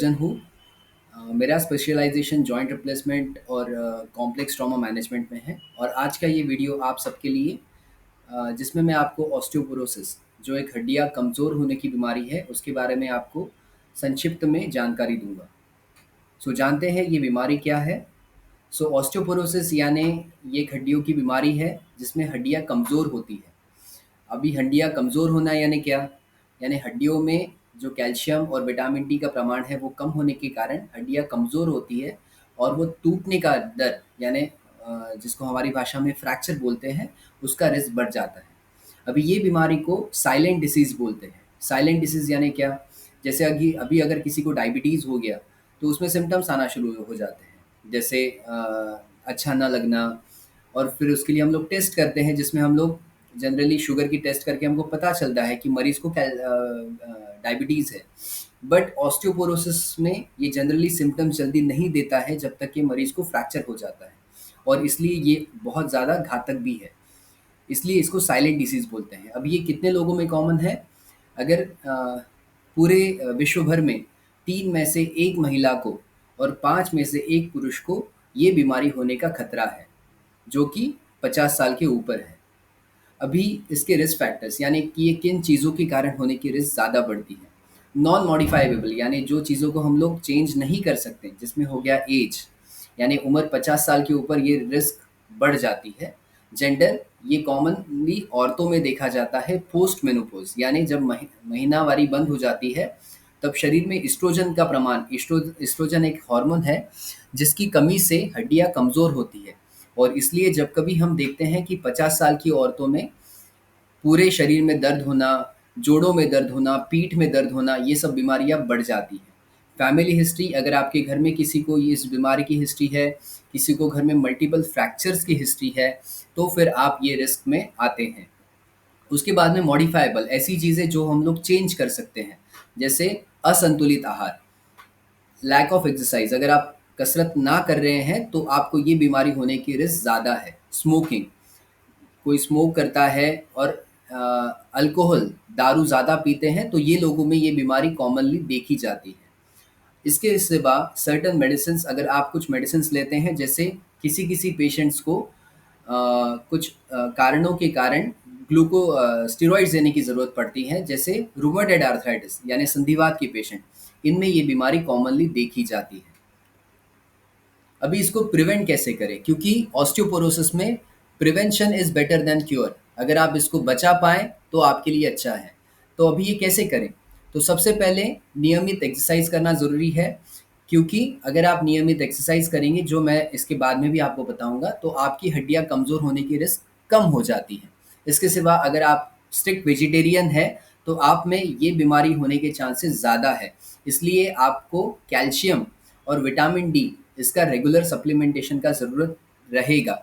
Surgeon हूँ। मेरा specialisation joint replacement और कॉम्प्लेक्स ट्रॉमा मैनेजमेंट में है और आज का ये वीडियो आप सबके लिए जिसमें मैं आपको ऑस्टियोपोरोसिस जो एक हड्डियाँ कमज़ोर होने की बीमारी है उसके बारे में आपको संक्षिप्त में जानकारी दूंगा। सो जानते हैं ये बीमारी क्या है। सो ऑस्टियोपोरोसिस यानी ये एक हड्डियों की बीमारी है जिसमें हड्डियाँ कमज़ोर होती है। अभी हड्डियाँ कमज़ोर होना यानी क्या? यानी हड्डियों में जो कैल्शियम और विटामिन डी का प्रमाण है वो कम होने के कारण हड्डियाँ कमज़ोर होती है और वो टूटने का दर यानी जिसको हमारी भाषा में फ्रैक्चर बोलते हैं उसका रिस्क बढ़ जाता है। अभी ये बीमारी को साइलेंट डिसीज़ बोलते हैं। साइलेंट डिसीज़ यानी क्या? जैसे अभी अभी अगर किसी को डायबिटीज़ हो गया तो उसमें सिम्टम्स आना शुरू हो जाते हैं, जैसे अच्छा ना लगना। और फिर उसके लिए हम लोग टेस्ट करते हैं जिसमें हम लोग जनरली शुगर की टेस्ट करके हमको पता चलता है कि मरीज़ को डायबिटीज़ है। बट ऑस्टियोपोरोसिस में ये जनरली सिम्टम्स जल्दी नहीं देता है जब तक कि मरीज़ को फ्रैक्चर हो जाता है और इसलिए ये बहुत ज़्यादा घातक भी है। इसलिए इसको साइलेंट डिसीज़ बोलते हैं। अब ये कितने लोगों में कॉमन है? अगर पूरे विश्व भर में 3 में से 1 महिला को और 5 में से 1 पुरुष को ये बीमारी होने का खतरा है, जो कि 50 साल के ऊपर है। अभी इसके रिस्क फैक्टर्स यानी कि ये किन चीज़ों के कारण होने की रिस्क ज़्यादा बढ़ती है। नॉन मॉडिफाइबल यानी जो चीज़ों को हम लोग चेंज नहीं कर सकते, जिसमें हो गया एज यानी उम्र 50 साल के ऊपर ये रिस्क बढ़ जाती है। जेंडर ये कॉमनली औरतों में देखा जाता है। पोस्ट मेनोपॉज यानी जब महीनावारी बंद हो जाती है तब शरीर में एस्ट्रोजन का प्रमाण, एस्ट्रोजन एक हार्मोन है जिसकी कमी से हड्डियाँ कमज़ोर होती है और इसलिए जब कभी हम देखते हैं कि 50 साल की औरतों में पूरे शरीर में दर्द होना, जोड़ों में दर्द होना, पीठ में दर्द होना, ये सब बीमारियाँ बढ़ जाती हैं। फैमिली हिस्ट्री अगर आपके घर में किसी को ये इस बीमारी की हिस्ट्री है, किसी को घर में मल्टीपल फ्रैक्चर्स की हिस्ट्री है, तो फिर आप ये रिस्क में आते हैं। उसके बाद में मॉडिफाइबल ऐसी चीज़ें जो हम लोग चेंज कर सकते हैं, जैसे असंतुलित आहार, लैक ऑफ एक्सरसाइज। अगर आप कसरत ना कर रहे हैं तो आपको ये बीमारी होने की रिस्क ज़्यादा है। स्मोकिंग, कोई स्मोक करता है और अल्कोहल, दारू ज़्यादा पीते हैं तो ये लोगों में ये बीमारी कॉमनली देखी जाती है। इसके सिवा सर्टेन मेडिसिन्स, अगर आप कुछ मेडिसिन्स लेते हैं, जैसे किसी-किसी पेशेंट्स को कुछ कारणों के कारण स्टेरॉइड्स देने की ज़रूरत पड़ती है, जैसे रूमेटॉइड आर्थराइटिस यानी संधिवात के पेशेंट, इनमें ये बीमारी कॉमनली देखी जाती है। अभी इसको प्रिवेंट कैसे करें? क्योंकि ऑस्टियोपोरोसिस में prevention is better than cure. अगर आप इसको बचा पाएँ तो आपके लिए अच्छा है। तो अभी ये कैसे करें? तो सबसे पहले नियमित एक्सरसाइज़ करना ज़रूरी है, क्योंकि अगर आप नियमित एक्सरसाइज़ करेंगे, जो मैं इसके बाद में भी आपको बताऊँगा, तो आपकी हड्डियाँ कमज़ोर होने की रिस्क कम हो जाती है। इसके सिवा अगर आप स्ट्रिक्ट वेजिटेरियन हैं, तो आप में ये बीमारी होने के चांसेस ज़्यादा है। इसलिए आपको कैल्शियम और विटामिन डी इसका रेगुलर सप्लीमेंटेशन का ज़रूरत रहेगा,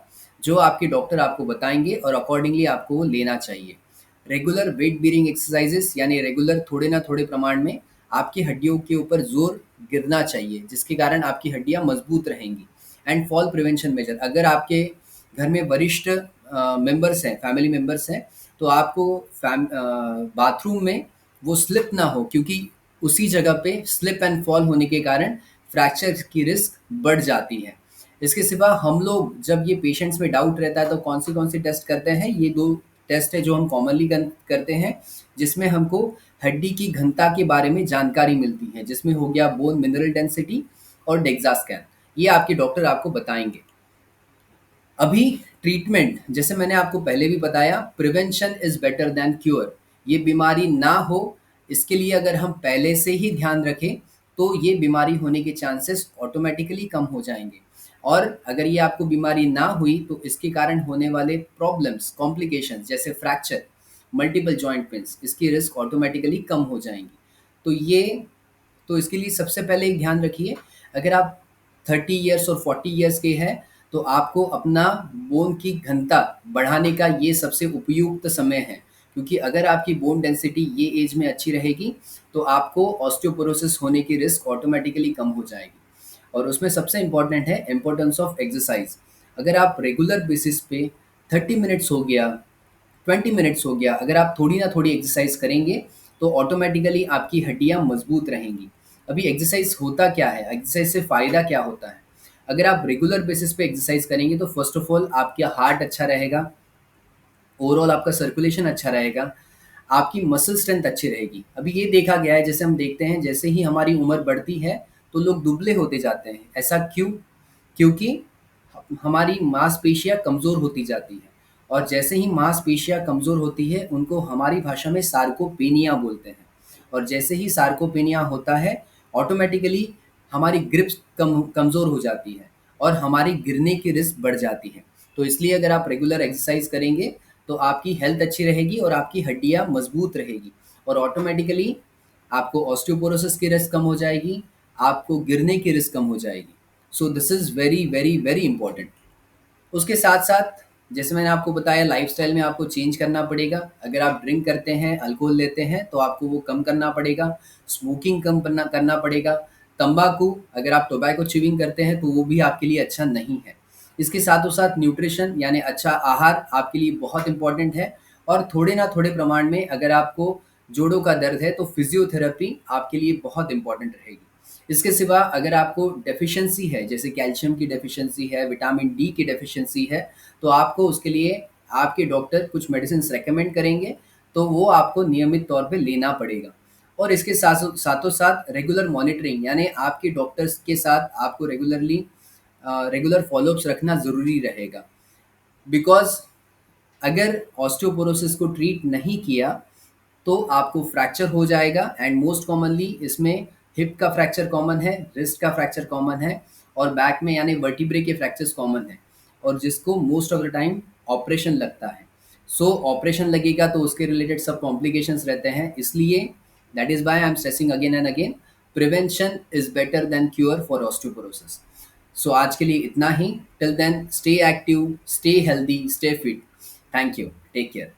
जो आपके डॉक्टर आपको बताएँगे और अकॉर्डिंगली आपको वो लेना चाहिए। रेगुलर वेट बीयरिंग एक्सरसाइज़ेज़ यानी रेगुलर थोड़े ना थोड़े प्रमाण में आपकी हड्डियों के ऊपर ज़ोर गिरना चाहिए, जिसके कारण आपकी हड्डियाँ मज़बूत रहेंगी। एंड फॉल प्रिवेंशन मेजर, अगर आपके घर में वरिष्ठ मेंबर्स हैं, फैमिली मेंबर्स हैं, तो आपको बाथरूम में वो स्लिप ना हो, क्योंकि उसी जगह पे स्लिप एंड फॉल होने के कारण फ्रैक्चर की रिस्क बढ़ जाती है। इसके सिवा हम लोग जब ये पेशेंट्स में डाउट रहता है तो कौन सी टेस्ट करते हैं? ये 2 टेस्ट है जो हम कॉमनली करते हैं, जिसमें हमको हड्डी की घनता के बारे में जानकारी मिलती है, जिसमें हो गया बोन मिनरल डेंसिटी और डेक्सा स्कैन। ये आपके डॉक्टर आपको बताएँगे। अभी ट्रीटमेंट, जैसे मैंने आपको पहले भी बताया, prevention is better than cure. ये बीमारी ना हो, इसके लिए अगर हम पहले से ही ध्यान रखें, तो ये बीमारी होने के चांसेस ऑटोमैटिकली कम हो जाएँगे। और अगर ये आपको बीमारी ना हुई, तो इसके कारण होने वाले प्रॉब्लम्स, कॉम्प्लिकेशंस जैसे फ्रैक्चर, मल्टीपल जॉइंट पेन्स, इसकी रिस्क ऑटोमैटिकली कम हो जाएँगी। तो ये तो इसके लिए सबसे पहले एक ध्यान रखिए, अगर आप 30 इयर्स और 40 इयर्स के हैं, तो आपको अपना बोन की घनता बढ़ाने का ये सबसे उपयुक्त समय है। क्योंकि अगर आपकी बोन डेंसिटी ये एज में अच्छी रहेगी, तो आपको ऑस्टियोपोरोसिस होने की रिस्क ऑटोमैटिकली कम हो जाएगी। और उसमें सबसे इम्पोर्टेंट है इम्पोर्टेंस ऑफ एक्सरसाइज। अगर आप रेगुलर बेसिस पे 30 मिनट्स हो गया, 20 मिनट्स हो गया, अगर आप थोड़ी ना थोड़ी एक्सरसाइज करेंगे तो ऑटोमेटिकली आपकी हड्डियाँ मजबूत रहेंगी। अभी एक्सरसाइज होता क्या है, एक्सरसाइज से फ़ायदा क्या होता है? अगर आप रेगुलर बेसिस पे एक्सरसाइज करेंगे तो फर्स्ट ऑफ ऑल आपका हार्ट अच्छा रहेगा, ओवरऑल आपका सर्कुलेशन अच्छा रहेगा, आपकी मसल स्ट्रेंथ अच्छी रहेगी। अभी ये देखा गया है, जैसे हम देखते हैं जैसे ही हमारी उम्र बढ़ती है तो लोग दुबले होते जाते हैं। ऐसा क्यों? क्योंकि हमारी मांसपेशियाँ कमज़ोर होती जाती हैं, और जैसे ही मांसपेशियाँ कमज़ोर होती है उनको हमारी भाषा में सार्कोपेनिया बोलते हैं। और जैसे ही सार्कोपेनिया होता है, ऑटोमेटिकली हमारी ग्रिप्स कमज़ोर हो जाती है और हमारी गिरने की रिस्क बढ़ जाती है। तो इसलिए अगर आप रेगुलर एक्सरसाइज करेंगे तो आपकी हेल्थ अच्छी रहेगी और आपकी हड्डियाँ मजबूत रहेगी, और ऑटोमेटिकली आपको ऑस्टियोपोरोसिस की रिस्क कम हो जाएगी, आपको गिरने की रिस्क कम हो जाएगी। So this is very very very important. उसके साथ-साथ जैसे मैंने आपको बताया, लाइफ़स्टाइल में आपको चेंज करना पड़ेगा। अगर आप ड्रिंक करते हैं, अल्कोहल लेते हैं तो आपको वो कम करना पड़ेगा। स्मोकिंग कम करना करना पड़ेगा। तम्बाकू, अगर आप टोबैको च्यूइंग करते हैं तो वो भी आपके लिए अच्छा नहीं है। इसके साथों-साथ न्यूट्रिशन यानी अच्छा आहार आपके लिए बहुत इम्पोर्टेंट है, और थोड़े ना थोड़े प्रमाण में अगर आपको जोड़ों का दर्द है तो फिज़ियोथेरेपी आपके लिए बहुत इम्पोर्टेंट रहेगी। इसके सिवा अगर आपको डेफ़िशिएंसी है, जैसे कैल्शियम की डेफ़िशिएंसी है, विटामिन डी की डेफ़िशिएंसी है, तो आपको उसके लिए आपके डॉक्टर कुछ मेडिसिन्स रिकमेंड करेंगे, तो वो आपको नियमित तौर पे लेना पड़ेगा। और इसके साथों-साथ रेगुलर मॉनिटरिंग, यानी आपके डॉक्टर्स के साथ आपको रेगुलर फ़ॉलो-अप्स रखना ज़रूरी रहेगा। बिकॉज़ अगर ऑस्टियोपोरोसिस को ट्रीट नहीं किया तो आपको फ्रैक्चर हो जाएगा, एंड मोस्ट कॉमनली इसमें हिप का फ्रैक्चर कॉमन है, रिस्ट का फ्रैक्चर कॉमन है, और बैक में यानी वर्टिब्रे के फ्रैक्चर्स कॉमन है, और जिसको most of the time operation लगता है। सो ऑपरेशन लगेगा तो उसके रिलेटेड सब कॉम्प्लिकेशंस रहते हैं, इसलिए that is why I am stressing again and again, prevention is better than cure for osteoporosis. So आज के लिए इतना ही। Till then, stay active, stay healthy, stay fit. Thank you. Take care.